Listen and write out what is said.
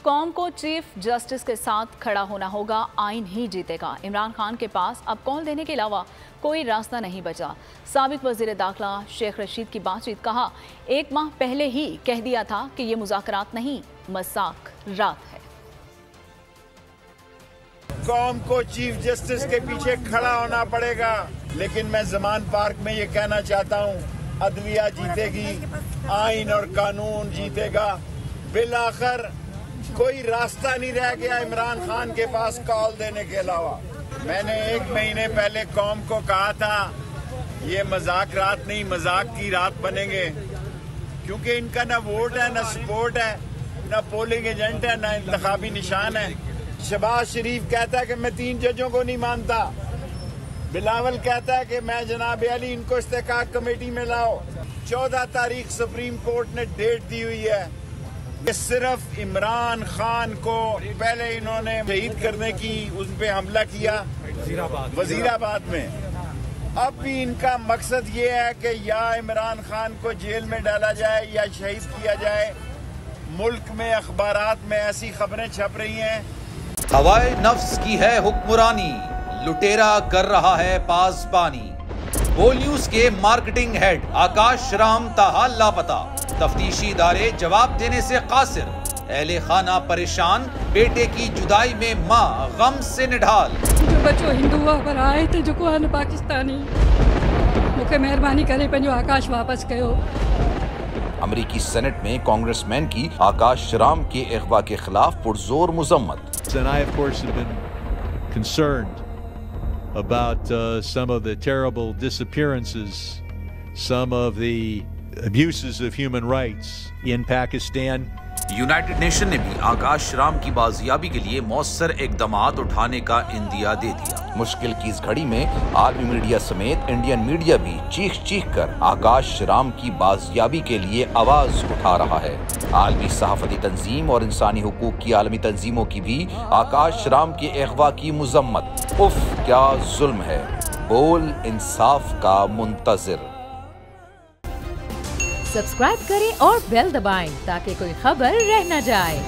कौम को chief justice के साथ खड़ा होना होगा, आइन ही जीतेगा। इमरान खान के पास अब कॉल देने के अलावा कोई रास्ता नहीं बचा। साबिक वजीर दाखिला शेख रशीद की बातचीत, कहा 1 माह पहले ही कह दिया था कि ये मुज़ाकरात नहीं, मजाक रात है। कौम को चीफ जस्टिस के पीछे खड़ा होना पड़ेगा, लेकिन मैं जमान पार्क में ये कहना चाहता हूँ, अदलिया जीतेगी, आइन और कानून जीतेगा। बिलाखिर कोई रास्ता नहीं रह गया इमरान खान के पास कॉल देने के अलावा। मैंने 1 महीने पहले कौम को कहा था ये मजाक रात नहीं, मजाक की रात बनेंगे, क्योंकि इनका ना वोट है, ना सपोर्ट है, ना पोलिंग एजेंट है, ना इंतखाबी निशान है। शहबाज शरीफ कहता है कि मैं 3 जजों को नहीं मानता। बिलावल कहता है कि मैं जनाब अली इनको इस्तेहकाक कमेटी में लाओ। 14 तारीख सुप्रीम कोर्ट ने डेट दी हुई है। ये सिर्फ इमरान खान को पहले इन्होंने शहीद करने की, उन पे हमला किया वजीराबाद में। अब भी इनका मकसद ये है कि या इमरान खान को जेल में डाला जाए या शहीद किया जाए। मुल्क में अखबारात में ऐसी खबरें छप रही हैं। हवाए नफ्स की है हुक्मरानी, लुटेरा कर रहा है पासबानी। बोल न्यूज के मार्केटिंग हेड आकाश राम ताहा लापता, तफ्तीशी इदारे जवाब देने से कासिर। अहले खाना परेशान, बेटे की जुदाई में माँ गम से निढाल। जो बच्चो हिंदू पर आए थे, जो पाकिस्तानी, मुझे मेहरबानी करे पंहिंजो आकाश वापस कयो। अमेरिकी सेनेट में कांग्रेसमैन की आकाश राम के अगवा के खिलाफ पुरजोर मुजम्मत। And I, of course, have been concerned about some of the terrible disappearances, some of the abuses of human rights in Pakistan. United nation ने भी आकाश राम की बाजियाबी के लिए मौसर इकदामात उठाने का इंदिया दे दिया। मुश्किल की इस घड़ी में आलमी मीडिया समेत इंडियन मीडिया भी चीख चीख कर आकाश राम की बाजियाबी के लिए आवाज उठा रहा है। आलमी सहाफती तंजीम और इंसानी हुकूक की आलमी तंजीमों की भी आकाश राम के अगवा की मुजम्मत। उफ क्या जुल्म है, बोल इंसाफ का मुंतजिर। सब्सक्राइब करें और बेल दबाएं ताकि कोई खबर रह न जाए।